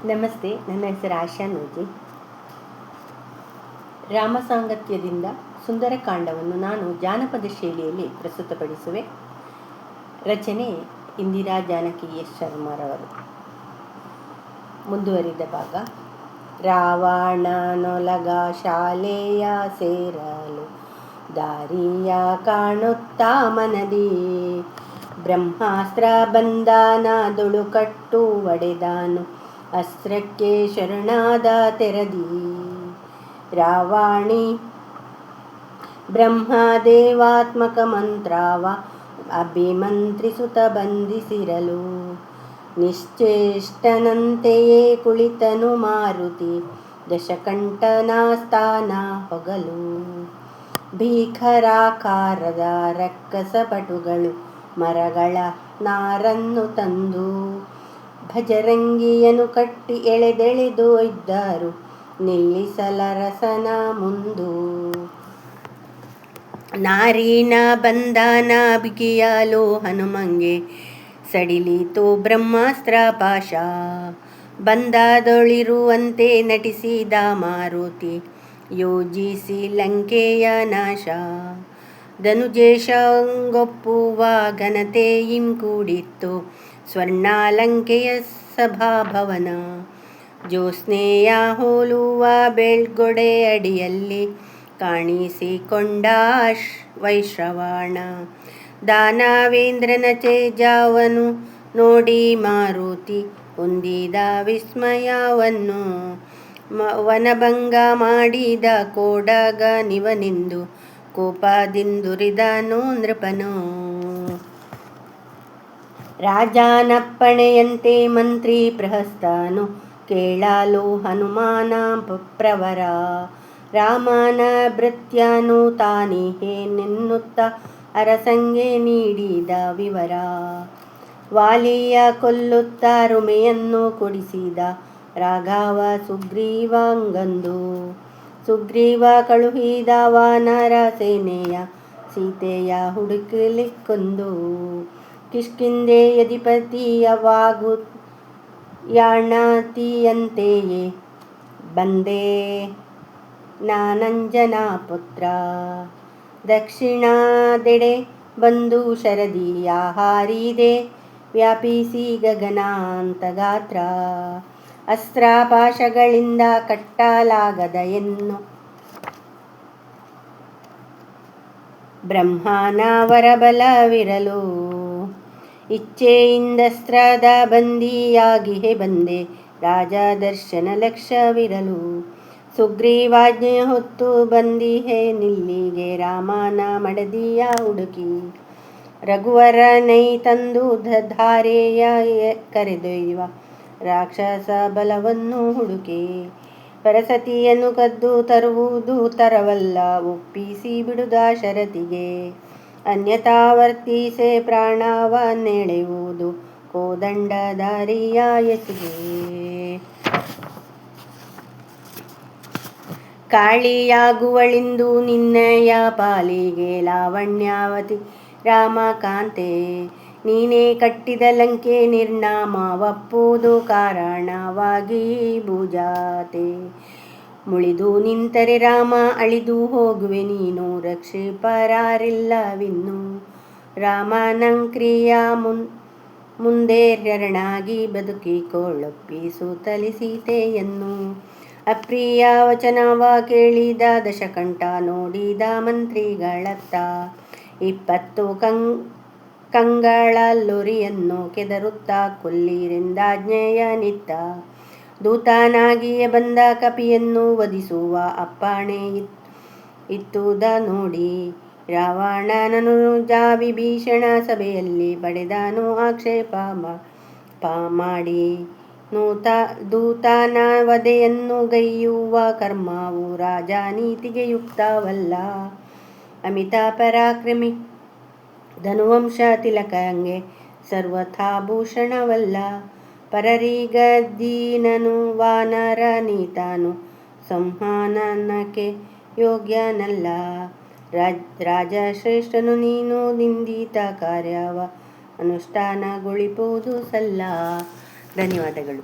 ನಮಸ್ತೆ, ನನ್ನ ಹೆಸರು ಆಶಾ ನೂಜಿ. ರಾಮಸಾಂಗತ್ಯದಿಂದ ಸುಂದರಕಾಂಡವನ್ನು ನಾನು ಜಾನಪದ ಶೈಲಿಯಲ್ಲಿ ಪ್ರಸ್ತುತಪಡಿಸುವೆ. ರಚನೆ ಇಂದಿರಾ ಜಾನಕಿ ಎಸ್ ಶರ್ಮರವರು. ಮುಂದುವರಿದ ಭಾಗ. ರಾವಣನೊಲಗ ಶಾಲೆಯ ಸೇರಲು ದಾರಿಯ ಕಾಣುತ್ತಾ ಮನದಿ, ಬ್ರಹ್ಮಾಸ್ತ್ರ ಬಂಧನದೊಳು ಕಟ್ಟು ಒಡೆದನು ಅಸ್ತ್ರಕ್ಕೆ ಶರಣಾದ ತೆರದಿ. ರಾವಣಿ ಬ್ರಹ್ಮದೇವಾತ್ಮಕ ಮಂತ್ರವ ಅಭಿಮಂತ್ರಿಸುತ್ತ ಬಂಧಿಸಿರಲು, ನಿಶ್ಚೇಷ್ಟನಂತೆಯೇ ಕುಳಿತನು ಮಾರುತಿ ದಶಕಂಠನ ಸ್ಥಾನ ಹೊಗಲು. ಭೀಕರಾಕಾರದ ರಕ್ಕಸ ಪಟುಗಳು ಮರಗಳ ನಾರನ್ನು ತಂದು, ಭಜರಂಗಿಯನು ಕಟ್ಟಿ ಎಳೆದೆಳೆದು ಇದ್ದರು ನಿಲ್ಲಿಸಲರಸನ ಮುಂದು. ನಾರಿನ ಬಂಧನ ಬಿಗಿಯಲು ಹನುಮಂಗೆ ಸಡಿಲಿತು ಬ್ರಹ್ಮಾಸ್ತ್ರ ಪಾಶ, ಬಂಧದೊಳಿರುವಂತೆ ನಟಿಸಿದ ಮಾರುತಿ ಯೋಜಿಸಿ ಲಂಕೆಯ ನಾಶ. ಧನುಜೇಶಂಗೊಪ್ಪುವ ಘನತೆಯಿಂ ಕೂಡಿತ್ತು ಸ್ವರ್ಣಲಂಕೆಯ ಸಭಾಭವನ, ಜ್ಯೋತ್ಸ್ನೆಯ ಹೋಲುವ ಬೆಳ್ಗೊಡೆ ಅಡಿಯಲ್ಲಿ ಕಾಣಿಸಿಕೊಂಡ ವೈಶ್ರವಣ. ದಾನವೇಂದ್ರನ ತೇಜವನ್ನು ನೋಡಿ ಮಾರುತಿ ಹೊಂದಿದ ವಿಸ್ಮಯವನ್ನು, ವನಭಂಗ ಮಾಡಿದ ಕೋಡಗನಿವನೆಂದು ಕೋಪದಿಂದುರಿದನು ನೃಪನು. ರಾಜನಪ್ಪಣೆಯಂತೆ ಮಂತ್ರಿ ಪ್ರಹಸ್ತನು ಕೇಳಲು ಹನುಮಾನ ಪ್ರವರ, ರಾಮನ ಭೃತ್ಯನು ತಾನಿಹೇನೆನ್ನುತ್ತ ಅರಸಂಗೆ ನೀಡಿದ ವಿವರ. ವಾಲಿಯ ಕೊಲ್ಲುತ್ತ ರುಮೆಯನ್ನು ಕೊಡಿಸಿದ ರಾಘವ ಸುಗ್ರೀವಂಗಂದು, ಸುಗ್ರೀವ ಕಳುಹಿದ ವಾನರ ಸೇನೆಯ ಸೀತೆಯ ಹುಡುಕಲಿಕ್ಕೊಂದು. ಕಿಷ್ಕಿಂಧೆ ಅಧಿಪತಿಯವಾಗು ಯಾಣತಿಯಂತೆಯೇ ಬಂದೆ ನಾನಂಜನ ಪುತ್ರ, ದಕ್ಷಿಣದೆಡೆ ಬಂದು ಶರದಿಯ ಹಾರಿದೆ ವ್ಯಾಪಿಸಿ ಗಗನಾಂತ ಗಾತ್ರ. ಅಸ್ತ್ರಪಾಶಗಳಿಂದ ಕಟ್ಟಲಾಗದ ಎನ್ನು ಬ್ರಹ್ಮನ ವರಬಲವಿರಲು, ಇಚ್ಛೆಯಿಂದಸ್ತ್ರದ ಬಂದಿಯಾಗಿಯೇ ಬಂದೆ ರಾಜದರ್ಶನ ಲಕ್ಷ್ಯವಿರಲು. ಸುಗ್ರೀವಾಜ್ಞೆ ಹೊತ್ತು ಬಂದಿಹೆ ನಿಲ್ಲಿಗೆ ರಾಮನ ಮಡದಿಯ ಹುಡುಕಿ, ರಘುವರನೈ ತಂದು ಧಾರೆಯ ಕರೆದೊಯ್ಯುವ ರಾಕ್ಷಸ ಬಲವನ್ನು ಹುಡುಕಿ. ಪರಸತಿಯನ್ನು ಕದ್ದು ತರುವುದು ತರವಲ್ಲ, ಒಪ್ಪಿಸಿ ಬಿಡುದ ಶರತಿಗೆ. ಅನ್ಯಥಾ ವರ್ತಿಸೆ ಪ್ರಾಣವನ್ನೆಳೆಯುವುದು ಕೋದಂಡಧಾರಿಯ ಎಸೆಗೆ. ಕಾಳಿಯಾಗುವಳಿಂದು ನಿನ್ನಯ ಪಾಲಿಗೆ ಲಾವಣ್ಯಾವತಿ ರಾಮಕಾಂತೆ, ನೀನೇ ಕಟ್ಟಿದ ಲಂಕೆ ನಿರ್ನಾಮವಪ್ಪುವುದು ಕಾರಣವಾಗಿ ಭುಜಾತೆ. ಮುಳಿದು ನಿಂತರೆ ರಾಮ ಅಳಿದು ಹೋಗುವೆ ನೀನು, ರಕ್ಷಿಪರಾರಿಲ್ಲವಿನ್ನು. ರಾಮನಂಕ್ರಿಯ ಮುಂದೆ ಶರಣಾಗಿ ಬದುಕಿಕೊಳ್ಳೊಪ್ಪಿಸುತ್ತಲಿ ಸೀತೆಯನ್ನು. ಅಪ್ರಿಯ ವಚನವ ಕೇಳಿದ ದಶಕಂಠ ನೋಡಿದ ಮಂತ್ರಿಗಳತ್ತ, 20 ಕಂಗಳಲ್ಲೊರಿಯನ್ನು ಕೆದರುತ್ತ ಕೊಲ್ಲಿರೆಂದಾಜ್ಞೆಯನಿತ್ತ. ದೂತನಾಗಿಯೇ ಬಂದ ಕಪಿಯನ್ನು ವಧಿಸುವ ಅಪ್ಪಣೆ ಇತ್ತುದ ನೋಡಿ, ರಾವಣನನುಜ ವಿಭೀಷಣ ಸಭೆಯಲ್ಲಿ ಪಡೆದನು ಆಕ್ಷೇಪ ಮಾಡಿ. ದೂತನ ವಧೆಯನ್ನು ಗೈಯುವ ಕರ್ಮವು ರಾಜನೀತಿಗೆ ಯುಕ್ತವಲ್ಲ, ಅಮಿತ ಪರಾಕ್ರಮಿ ಧನುವಂಶ ತಿಲಕಂಗೆ ಸರ್ವಥಾ ಭೂಷಣವಲ್ಲ. ಪರರಿಗದೀನನು ವಾನರ ನೀತನು ಸಂಹಾನನಕ್ಕೆ ಯೋಗ್ಯನಲ್ಲ, ರಾಜಶ್ರೇಷ್ಠನು ನೀನು ನಿಂದಿತ ಕಾರ್ಯವ ಅನುಷ್ಠಾನಗೊಳಿಪುವುದು ಸಲ್ಲ. ಧನ್ಯವಾದಗಳು.